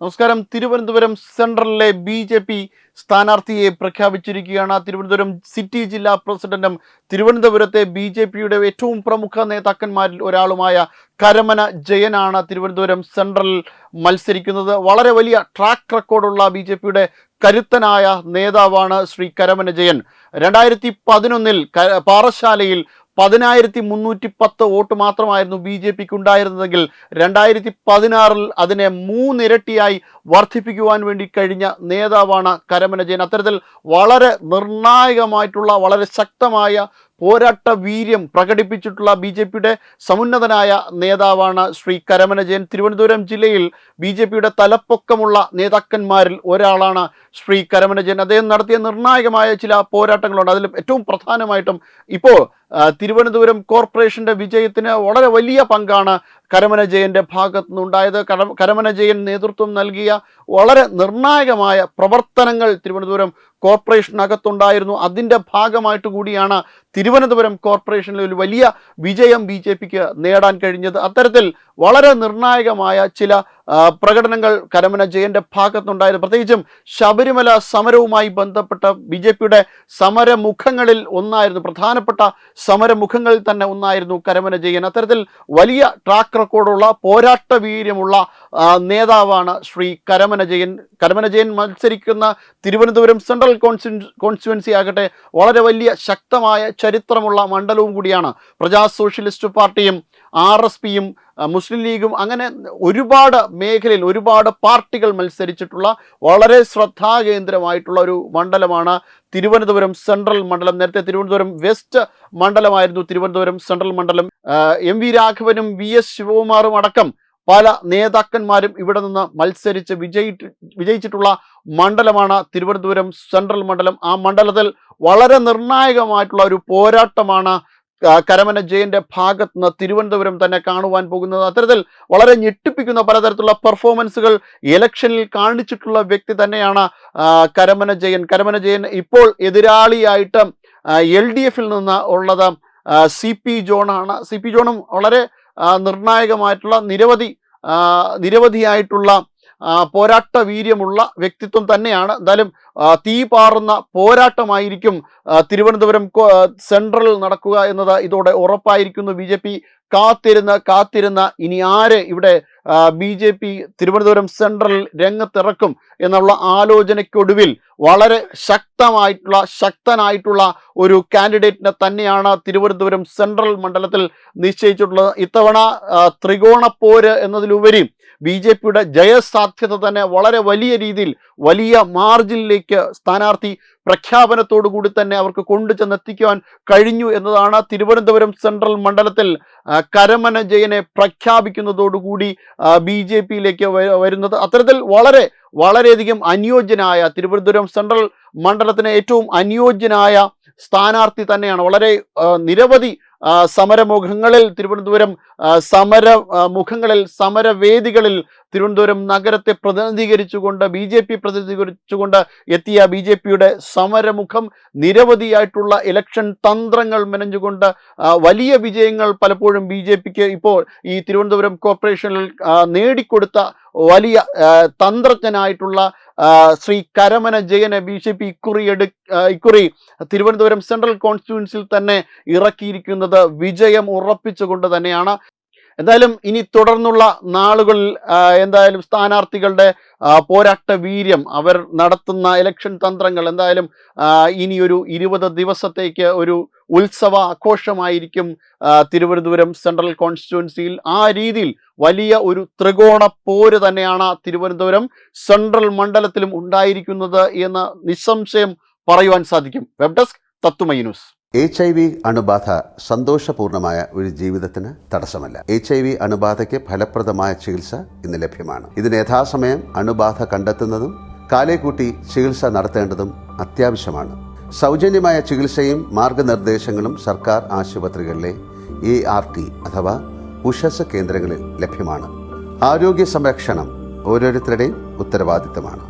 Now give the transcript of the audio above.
നമസ്കാരം. തിരുവനന്തപുരം സെൻട്രലിലെ BJP സ്ഥാനാർത്ഥിയെ പ്രഖ്യാപിച്ചിരിക്കുകയാണ്. തിരുവനന്തപുരം സിറ്റി ജില്ലാ പ്രസിഡന്റും തിരുവനന്തപുരത്തെ BJPയുടെ ഏറ്റവും പ്രമുഖ നേതാക്കന്മാരിൽ ഒരാളുമായ കരമന ജയനാണ് തിരുവനന്തപുരം സെൻട്രലിൽ മത്സരിക്കുന്നത്. വളരെ വലിയ ട്രാക്ക് റെക്കോർഡുള്ള BJPയുടെ കരുത്തനായ നേതാവാണ് ശ്രീ കരമന ജയൻ. 2011 പാറശാലയിൽ 10,310 വോട്ട് മാത്രമായിരുന്നു BJPക്ക് ഉണ്ടായിരുന്നതെങ്കിൽ 2016 അതിനെ 3 ഇരട്ടിയായി വർദ്ധിപ്പിക്കുവാൻ വേണ്ടി കഴിഞ്ഞ നേതാവാണ് കരമന ജയൻ. അത്തരത്തിൽ വളരെ നിർണായകമായിട്ടുള്ള വളരെ ശക്തമായ പോരാട്ട വീര്യം പ്രകടിപ്പിച്ചിട്ടുള്ള BJPയുടെ സമുന്നതനായ നേതാവാണ് ശ്രീ കരമന ജയൻ. തിരുവനന്തപുരം ജില്ലയിൽ BJPയുടെ തലപ്പൊക്കമുള്ള നേതാക്കന്മാരിൽ ഒരാളാണ് ശ്രീ കരമന ജയൻ. അദ്ദേഹം നടത്തിയ നിർണായകമായ ചില പോരാട്ടങ്ങളുണ്ട്. അതിൽ ഏറ്റവും പ്രധാനമായിട്ടും ഇപ്പോൾ തിരുവനന്തപുരം കോർപ്പറേഷന്റെ വിജയത്തിന് വളരെ വലിയ പങ്കാണ് കരമന ജയന്റെ ഭാഗത്തു നിന്നുണ്ടായത്. കരമന ജയൻ നേതൃത്വം നൽകിയ വളരെ നിർണായകമായ പ്രവർത്തനങ്ങൾ തിരുവനന്തപുരം കോർപ്പറേഷനകത്തുണ്ടായിരുന്നു. അതിൻ്റെ ഭാഗമായിട്ട് കൂടിയാണ് തിരുവനന്തപുരം കോർപ്പറേഷനിൽ ഒരു വലിയ വിജയം BJPക്ക് നേടാൻ കഴിഞ്ഞത്. അത്തരത്തിൽ വളരെ നിർണായകമായ ചില പ്രകടനങ്ങൾ കരമന ജയന്റെ ഭാഗത്തുനിന്നുണ്ടായിരുന്നു. പ്രത്യേകിച്ചും ശബരിമല സമരവുമായി ബന്ധപ്പെട്ട BJPയുടെ സമരമുഖങ്ങളിൽ ഒന്നായിരുന്നു, പ്രധാനപ്പെട്ട സമരമുഖങ്ങളിൽ തന്നെ ഒന്നായിരുന്നു കരമന ജയൻ. അത്തരത്തിൽ വലിയ ട്രാക്ക് റെക്കോർഡുള്ള പോരാട്ട വീര്യമുള്ള നേതാവാണ് ശ്രീ കരമന ജയൻ. കരമന ജയൻ മത്സരിക്കുന്ന തിരുവനന്തപുരം സെൻട്രൽ കോൺസ്റ്റിറ്റ്യുവൻസി ആകട്ടെ വളരെ വലിയ ശക്തമായ ചരിത്രമുള്ള മണ്ഡലവും കൂടിയാണ്. പ്രജാ സോഷ്യലിസ്റ്റ് പാർട്ടിയും RSPയും മുസ്ലിം ലീഗും അങ്ങനെ ഒരുപാട് മേഖലയിൽ ഒരുപാട് പാർട്ടികൾ മത്സരിച്ചിട്ടുള്ള വളരെ ശ്രദ്ധാകേന്ദ്രമായിട്ടുള്ള ഒരു മണ്ഡലമാണ് തിരുവനന്തപുരം സെൻട്രൽ മണ്ഡലം. നേരത്തെ തിരുവനന്തപുരം വെസ്റ്റ് മണ്ഡലമായിരുന്നു തിരുവനന്തപുരം സെൻട്രൽ മണ്ഡലം. MV രാഘവനും VS ശിവകുമാറും അടക്കം പല നേതാക്കന്മാരും ഇവിടെ നിന്ന് മത്സരിച്ച് വിജയിച്ചിട്ടുള്ള മണ്ഡലമാണ് തിരുവനന്തപുരം സെൻട്രൽ മണ്ഡലം. ആ മണ്ഡലത്തിൽ വളരെ നിർണായകമായിട്ടുള്ള ഒരു പോരാട്ടമാണ് കരമന ജയന്റെ ഭാഗത്ത് നിന്ന് തിരുവനന്തപുരം തന്നെ കാണുവാൻ പോകുന്നത്. അത്തരത്തിൽ വളരെ ഞെട്ടിപ്പിക്കുന്ന പലതരത്തിലുള്ള പെർഫോമൻസുകൾ ഇലക്ഷനിൽ കാണിച്ചിട്ടുള്ള വ്യക്തി തന്നെയാണ് കരമന ജയൻ. കരമന ജയൻ ഇപ്പോൾ എതിരാളിയായിട്ട് LDFിൽ നിന്ന് ഉള്ളത് CP ജോണാണ്. CP ജോണും വളരെ നിർണായകമായിട്ടുള്ള നിരവധിയായിട്ടുള്ള പോരാട്ട വീര്യമുള്ള വ്യക്തിത്വം തന്നെയാണ്. എന്തായാലും തീ പാറുന്ന പോരാട്ടമായിരിക്കും തിരുവനന്തപുരം സെൻട്രൽ നടക്കുക എന്നത് ഇതോടെ ഉറപ്പായിരിക്കുന്നു. BJP കാത്തിരുന്ന ഇനി ആര് ഇവിടെ BJP തിരുവനന്തപുരം സെൻട്രൽ രംഗത്തിറക്കും എന്നുള്ള ആലോചനയ്ക്കൊടുവിൽ വളരെ ശക്തനായിട്ടുള്ള ഒരു കാൻഡിഡേറ്റിനെ തന്നെയാണ് തിരുവനന്തപുരം സെൻട്രൽ മണ്ഡലത്തിൽ നിശ്ചയിച്ചിട്ടുള്ളത്. ഇത്തവണ ത്രികോണപ്പോര് എന്നതിലുപരി BJPയുടെ ജയസാധ്യത തന്നെ വളരെ വലിയ രീതിയിൽ വലിയ മാർജിനിലേക്ക് സ്ഥാനാർത്ഥി പ്രഖ്യാപനത്തോടു കൂടി തന്നെ അവർക്ക് കൊണ്ടുചെന്നെത്തിക്കുവാൻ കഴിഞ്ഞു എന്നതാണ് തിരുവനന്തപുരം സെൻട്രൽ മണ്ഡലത്തിൽ കരമന ജയനെ പ്രഖ്യാപിക്കുന്നതോടുകൂടി BJPയിലേക്ക് വരുന്നത്. അത്തരത്തിൽ വളരെയധികം അനുയോജ്യനായ തിരുവനന്തപുരം സെൻട്രൽ മണ്ഡലത്തിന് ഏറ്റവും അനുയോജ്യനായ സ്ഥാനാർത്ഥി തന്നെയാണ്. വളരെ നിരവധി സമരമുഖങ്ങളിൽ തിരുവനന്തപുരം സമരവേദികളിൽ തിരുവനന്തപുരം നഗരത്തെ പ്രതിനിധീകരിച്ചുകൊണ്ട് BJP പ്രതിനിധീകരിച്ചുകൊണ്ട് എത്തിയ BJPയുടെ സമരമുഖം നിരവധിയായിട്ടുള്ള ഇലക്ഷൻ തന്ത്രങ്ങൾ മെനഞ്ഞുകൊണ്ട് വലിയ വിജയങ്ങൾ പലപ്പോഴും BJPക്ക് ഇപ്പോൾ ഈ തിരുവനന്തപുരം കോർപ്പറേഷനിൽ നേടിക്കൊടുത്ത വലിയ തന്ത്രജ്ഞനായിട്ടുള്ള ശ്രീ കരമന ജയനെ BJP ഇക്കുറി തിരുവനന്തപുരം സെൻട്രൽ കോൺസ്റ്റിറ്റ്യുവൻസിയിൽ തന്നെ ഇറക്കിയിരിക്കുന്നത് വിജയം ഉറപ്പിച്ചുകൊണ്ട് തന്നെയാണ്. എന്തായാലും ഇനി തുടർന്നുള്ള നാളുകളിൽ എന്തായാലും സ്ഥാനാർത്ഥികളുടെ പോരാട്ട വീര്യം, അവർ നടത്തുന്ന ഇലക്ഷൻ തന്ത്രങ്ങൾ എന്തായാലും ഇനിയൊരു 20 ദിവസത്തേക്ക് ഒരു ഉത്സവ ആഘോഷമായിരിക്കും തിരുവനന്തപുരം സെൻട്രൽ കോൺസ്റ്റിറ്റ്യുവൻസിയിൽ. ആ രീതിയിൽ വലിയ ഒരു ത്രികോണ പോര് തന്നെയാണ് തിരുവനന്തപുരം സെൻട്രൽ മണ്ഡലത്തിലും ഉണ്ടായിരിക്കുന്നത് എന്ന് നിസ്സംശയം പറയുവാൻ സാധിക്കും. വെബ് ഡെസ്ക് തത്തുമൈ ന്യൂസ്. HIV അണുബാധ സന്തോഷപൂർണമായ ഒരു ജീവിതത്തിന് തടസ്സമല്ല. HIV അണുബാധയ്ക്ക് ഫലപ്രദമായ ചികിത്സ ഇന്ന് ലഭ്യമാണ്. ഇതിന് യഥാസമയം അണുബാധ കണ്ടെത്തുന്നതും കാലേക്കൂട്ടി ചികിത്സ നടത്തേണ്ടതും അത്യാവശ്യമാണ്. സൗജന്യമായ ചികിത്സയും മാർഗനിർദ്ദേശങ്ങളും സർക്കാർ ആശുപത്രികളിലെ ART അഥവാ ഉഷസ് കേന്ദ്രങ്ങളിൽ ലഭ്യമാണ്. ആരോഗ്യ സംരക്ഷണം ഓരോരുത്തരുടെയും ഉത്തരവാദിത്തമാണ്.